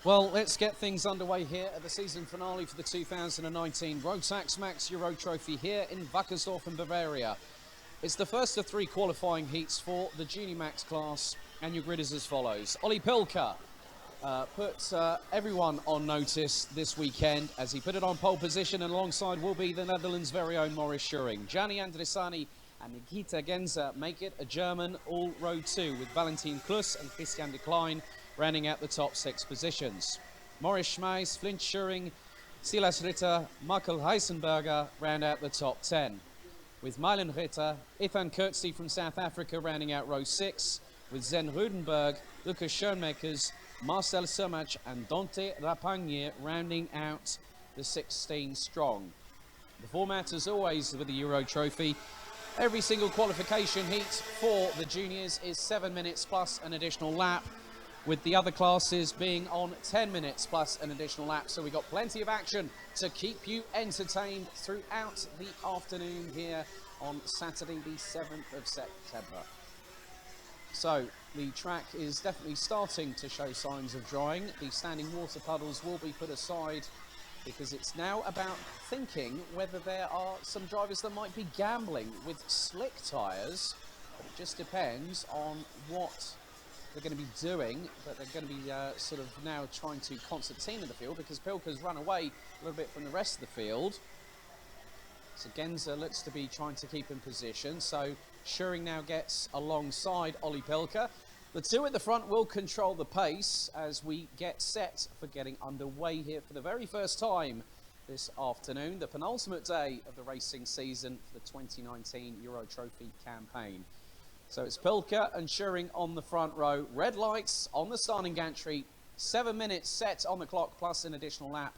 Well, let's get things underway here at the season finale for the 2019 Rotax Max Euro Trophy here in Wackersdorf in Bavaria. It's the first of 3 qualifying heats for the Junior Max class, and your grid is as follows. Olli Pilka put everyone on notice this weekend as he put it on pole position, and alongside will be the Netherlands' very own Maurice Schuring. Gianni Andresani and Nikita Genzer make it a German all-road 2 with Valentin Klus and Christian de Klein rounding out the top 6 positions. Maurice Schmeis, Flint Schuring, Silas Ritter, Michael Heisenberger round out the top 10. With Mylan Ritter, Ethan Kurtzi from South Africa rounding out row 6, with Zen Rudenberg, Lucas Schoenmakers, Marcel Somach and Dante Rapagne rounding out the 16 strong. The format, as always with the Euro Trophy, every single qualification heat for the juniors is 7 minutes plus an additional lap, with the other classes being on 10 minutes plus an additional lap. So we've got plenty of action to keep you entertained throughout the afternoon here on Saturday the 7th of September. So the track is definitely starting to show signs of drying. The standing water puddles will be put aside because it's now about thinking whether there are some drivers that might be gambling with slick tyres. But it just depends on what they're going to be doing, but they're going to be sort of now trying to concertina the field because Pilka's run away a little bit from the rest of the field. So Genzer looks to be trying to keep in position. So Schuring now gets alongside Olli Pilka. The 2 at the front will control the pace as we get set for getting underway here for the very first time this afternoon, the penultimate day of the racing season for the 2019 Euro Trophy campaign. So it's Pilka and Schuring on the front row. Red lights on the starting gantry. 7 minutes set on the clock plus an additional lap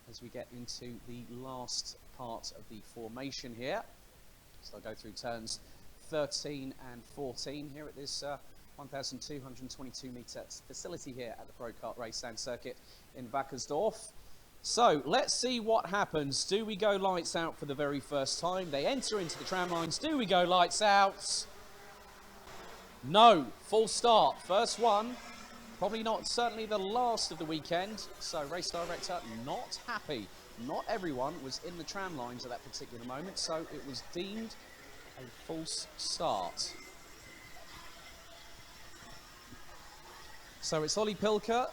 as we get into the last part of the formation here. So I'll go through turns 13 and 14 here at this 1,222 metre facility here at the Pro Kart Race Stand Circuit in Wackersdorf. So let's see what happens. Do we go lights out for the very first time? They enter into the tram lines. Do we go lights out? No, full start. First one, probably not certainly the last of the weekend. So race director not happy. Not everyone was in the tram lines at that particular moment, so it was deemed a false start. So it's Olli Pilka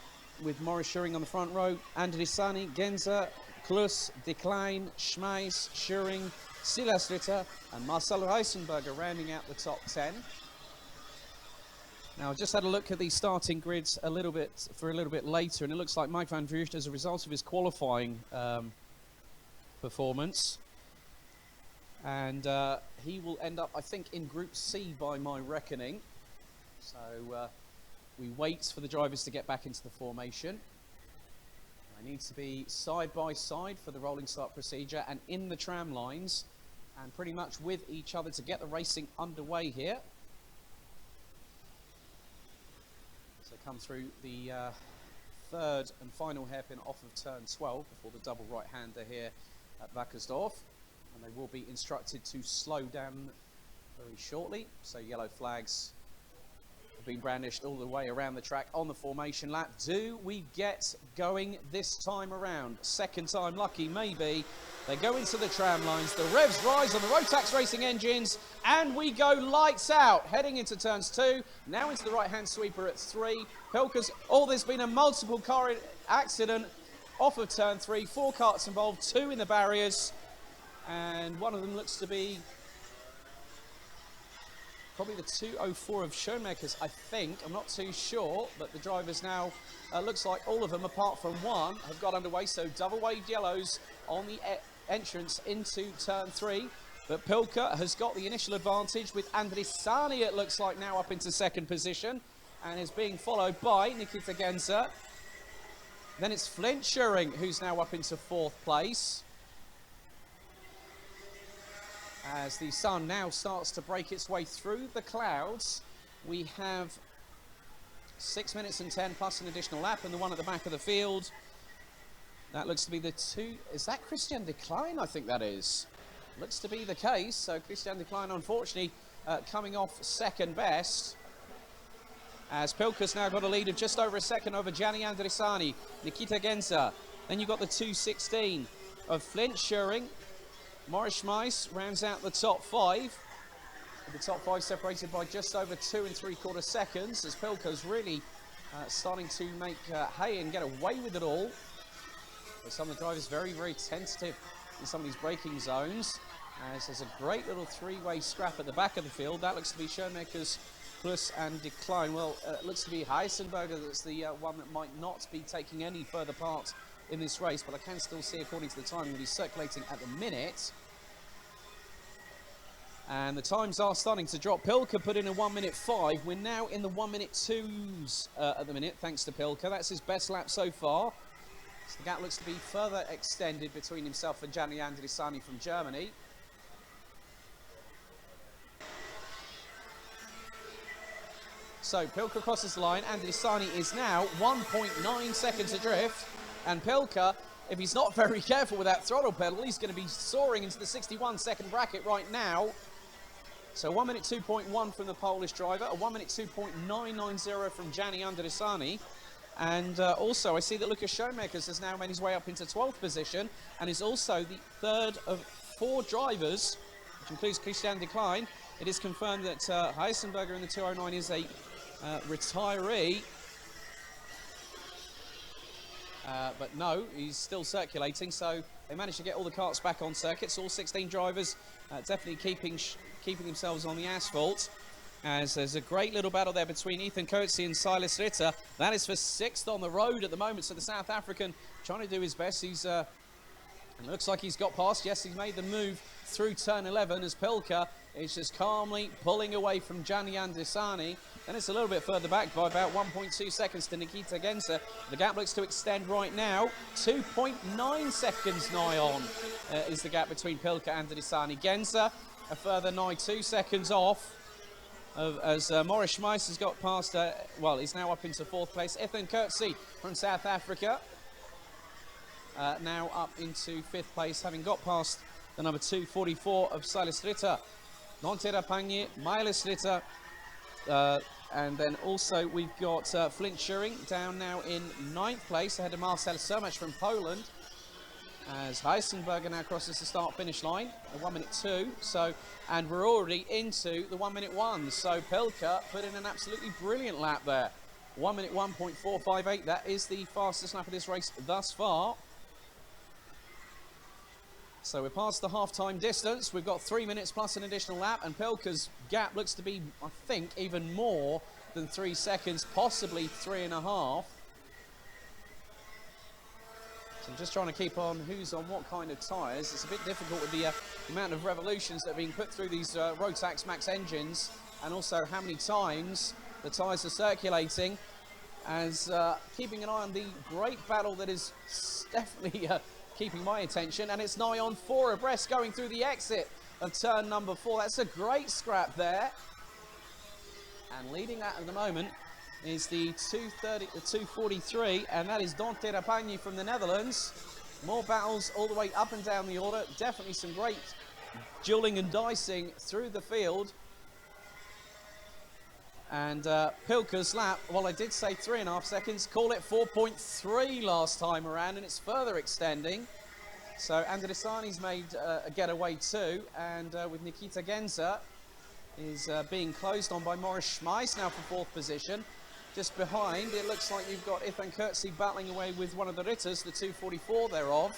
with Maurice Schuring on the front row, Andresani, Genzer, Klus, de Klein, Schmeis, Schuring, Silas Ritter and Marcel Heisenberger rounding out the top 10. Now, I've just had a look at the starting grids a little bit later, and it looks like Mike van Vrucht, as a result of his qualifying performance, and he will end up, I think, in Group C by my reckoning. So we wait for the drivers to get back into the formation. They need to be side by side for the rolling start procedure and in the tram lines and pretty much with each other to get the racing underway here. Come through the third and final hairpin off of turn 12 before the double right-hander here at Wackersdorf, and they will be instructed to slow down very shortly. So yellow flags have been brandished all the way around the track on the formation lap. Do we get going this time around? Second time lucky, maybe. They go into the tram lines, the revs rise on the Rotax racing engines, and we go lights out, heading into turns 2, now into the right-hand sweeper at 3. Pilka's, there's been a multiple car accident off of turn 3, 4 karts involved, 2 in the barriers, and one of them looks to be probably the 204 of Schoenmakers, I think. I'm not too sure, but the drivers now, looks like all of them, apart from one, have got underway, so double waved yellows on the entrance into turn 3. But Pilka has got the initial advantage with Andresani, it looks like, now up into second position and is being followed by Nikita Genzer. Then it's Flint Schuring who's now up into 4th place, as the sun now starts to break its way through the clouds. We have 6 minutes and 10 plus an additional lap, and the one at the back of the field, that looks to be the 2, is that Christian de Klein? I think that is. Looks to be the case. So Christian de Klein, unfortunately, coming off second best. as Pilka's now got a lead of just over a second over Gianni Andrisani, Nikita Genza. Then you've got the 2:16 of Flint Schuring. Morris Schmeiss rounds out the top 5. The top 5 separated by just over 2 3/4 seconds, as Pilka's really starting to make hay and get away with it all. But some of the drivers very, very tentative in some of these braking zones, as there's a great little 3-way scrap at the back of the field. That looks to be Schoenmakers, Plus and Decline. Well, it looks to be Heisenberger that's the one that might not be taking any further part in this race, but I can still see, according to the timing, that he's circulating at the minute. And the times are starting to drop. Pilka put in a 1:05. We're now in the 1:02s at the minute, thanks to Pilka. That's his best lap so far. So the gap looks to be further extended between himself and Gianni Andrisani from Germany. So Pilka crosses the line. Andrisani is now 1.9 seconds adrift. And Pilka, if he's not very careful with that throttle pedal, he's going to be soaring into the 61-second bracket right now. So 1:02.1 from the Polish driver, a 1:02.990 from Gianni Andrisani. And also, I see that Lucas Schoenmakers has now made his way up into 12th position and is also the third of 4 drivers, which includes Christian Decline. It is confirmed that Heisenberger in the 209 is a retiree. But no, he's still circulating, so they managed to get all the karts back on circuits. All 16 drivers definitely keeping themselves on the asphalt, as there's a great little battle there between Ethan Coetzee and Silas Ritter. That is for 6th on the road at the moment, so the South African trying to do his best. He's it looks like he's got past. Yes, he's made the move through turn 11, as Pilka is just calmly pulling away from Gianni Andrisani. Then it's a little bit further back by about 1.2 seconds to Nikita Genza. The gap looks to extend right now. 2.9 seconds nigh on is the gap between Pilka and Andrisani. Genza a further nigh 2 seconds off, as Morris Schmeiss has got past, well, he's now up into 4th place. Ethan Coetzee from South Africa now up into 5th place, having got past the number 244 of Silas Ritter. Dante Rapagni, Miles Ritter, and then also we've got Flint Schuring down now in 9th place, ahead of Marcel Sermach from Poland, as Heisenberger now crosses the start-finish line, a 1:02. So, and we're already into the 1:01. So Pilka put in an absolutely brilliant lap there. 1:01.458. That is the fastest lap of this race thus far. So we're past the half-time distance. We've got 3 minutes plus an additional lap, and Pilka's gap looks to be, I think, even more than 3 seconds, possibly 3.5. So I'm just trying to keep on who's on what kind of tyres. It's a bit difficult with the amount of revolutions that are being put through these Rotax Max engines, and also how many times the tyres are circulating, as keeping an eye on the great battle that is definitely keeping my attention, and it's nigh on 4 abreast going through the exit of turn number 4. That's a great scrap there. And leading that at the moment is the 243, and that is Dante Rapagni from the Netherlands. More battles all the way up and down the order. Definitely some great dueling and dicing through the field. And Pilka's lap, well, I did say 3.5 seconds, call it 4.3 last time around, and it's further extending. So Andrisani's made a getaway too, and with Nikita Genza is being closed on by Morris Schmeiss now for 4th position. Just behind, it looks like you've got Ethan Coetzee battling away with one of the Ritters, the 244 thereof.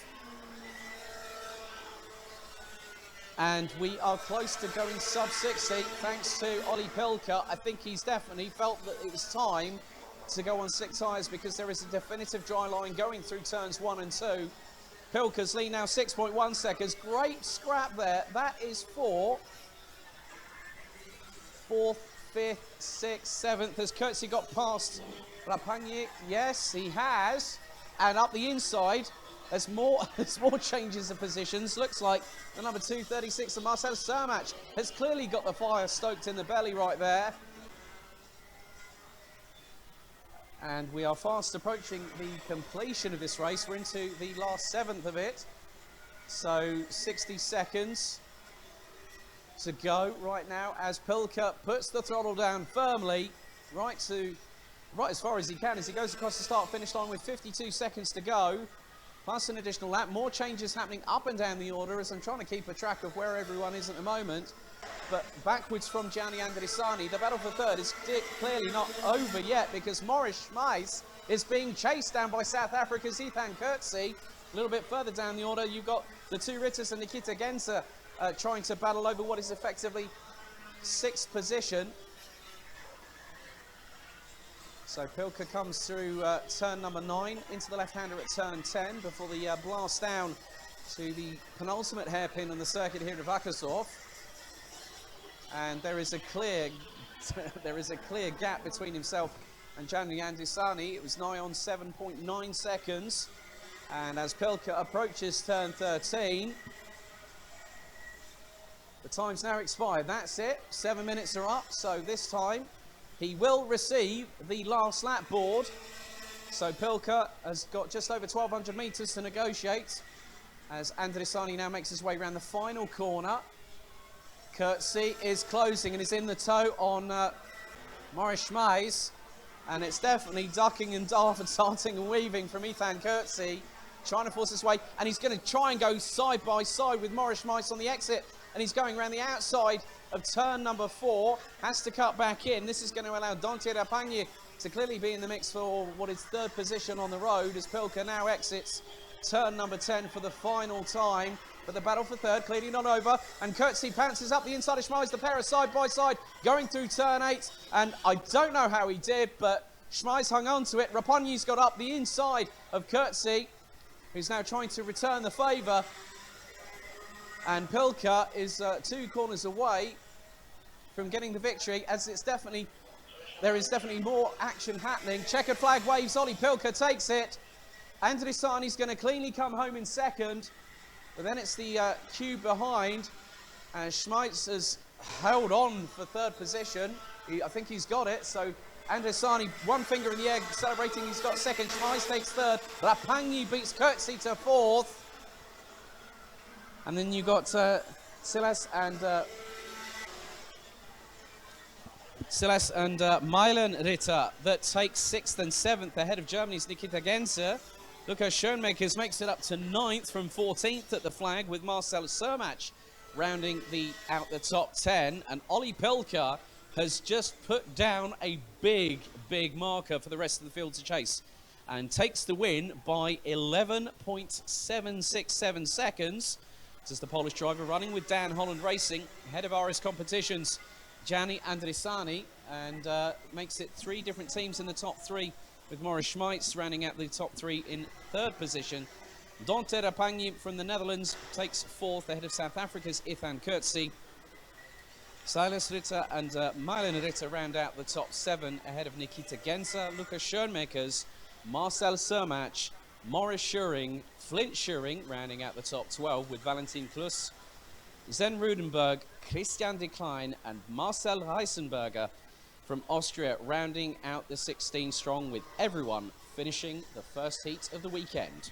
And we are close to going sub-60, thanks to Olli Pilka. I think he's definitely felt that it was time to go on 6 tyres, because there is a definitive dry line going through turns 1 and 2. Pilka's lead now 6.1 seconds. Great scrap there. That is for 4th, 5th, 6th, 7th. Has Coetzee got past Rapagni? Yes, he has. And up the inside, there's more changes of positions. Looks like the number 236 of Marcel Sermach has clearly got the fire stoked in the belly right there. And we are fast approaching the completion of this race. We're into the last 7th of it. So 60 seconds to go right now, as Pilka puts the throttle down firmly right to right as far as he can as he goes across the start-finish line with 52 seconds to go. Plus an additional lap. More changes happening up and down the order as I'm trying to keep a track of where everyone is at the moment. But backwards from Gianni Andrisani, the battle for third is clearly not over yet because Maurice Schmeis is being chased down by South Africa's Ethan Coetzee. A little bit further down the order, you've got the two Ritters and Nikita Gensa trying to battle over what is effectively 6th position. So Pilker comes through turn number 9 into the left-hander at turn 10 before the blast down to the penultimate hairpin on the circuit here at Wackersdorf. And there is a clear gap between himself and Gianni Andrisani. It was nigh on 7.9 seconds. And as Pilker approaches turn 13, the time's now expired. That's it. 7 minutes are up. So this time he will receive the last lap board. So Pilker has got just over 1,200 metres to negotiate as Andrisani now makes his way around the final corner. Coetzee is closing and is in the tow on Maurice Schmeis. And it's definitely ducking and darting and weaving from Ethan Coetzee, trying to force his way. And he's going to try and go side by side with Maurice Schmeis on the exit. And he's going around the outside of turn number 4. Has to cut back in. This is going to allow Dante Rapagni to clearly be in the mix for what is 3rd position on the road as Pilker now exits turn number 10 for the final time. But the battle for 3rd clearly not over, and Coetzee pounces up the inside of Schmeis. The pair are side by side going through turn 8, and I don't know how he did, but Schmeis hung on to it. Rapagni's got up the inside of Coetzee, who's now trying to return the favour, and Pilker is 2 corners away from getting the victory, as there is definitely more action happening. Checkered flag waves, Ollie Pilker takes it. Andrisani's going to cleanly come home in 2nd. But then it's the queue behind, and Schmeis has held on for 3rd position. I think he's got it, so Andrisani, 1 finger in the air, celebrating he's got 2nd. Schmeis takes 3rd. Rapagni beats Coetzee to 4th. And then you got Silas and Milan Ritter that takes 6th and 7th ahead of Germany's Nikita Gensa. Lukas Schoenmakers makes it up to 9th from 14th at the flag, with Marcel Sermach rounding out the top 10. And Ollie Pilker has just put down a big marker for the rest of the field to chase and takes the win by 11.767 seconds. This is the Polish driver running with Dan Holland Racing, head of RS Competitions, Gianni Andrisani, and makes it 3 different teams in the top 3, with Maurice Schmeis rounding out the top 3 in 3rd position. Dante Rapagni from the Netherlands takes 4th ahead of South Africa's Ethan Coetzee. Silas Ritter and Milan Ritter round out the top 7 ahead of Nikita Gensa, Lukas Schoenmakers, Marcel Sermach, Morris Schuring, Flint Schuring rounding out the top 12 with Valentin Klus, Zen Rudenberg, Christian de Klein and Marcel Heisenberger from Austria rounding out the 16 strong, with everyone finishing the first heat of the weekend.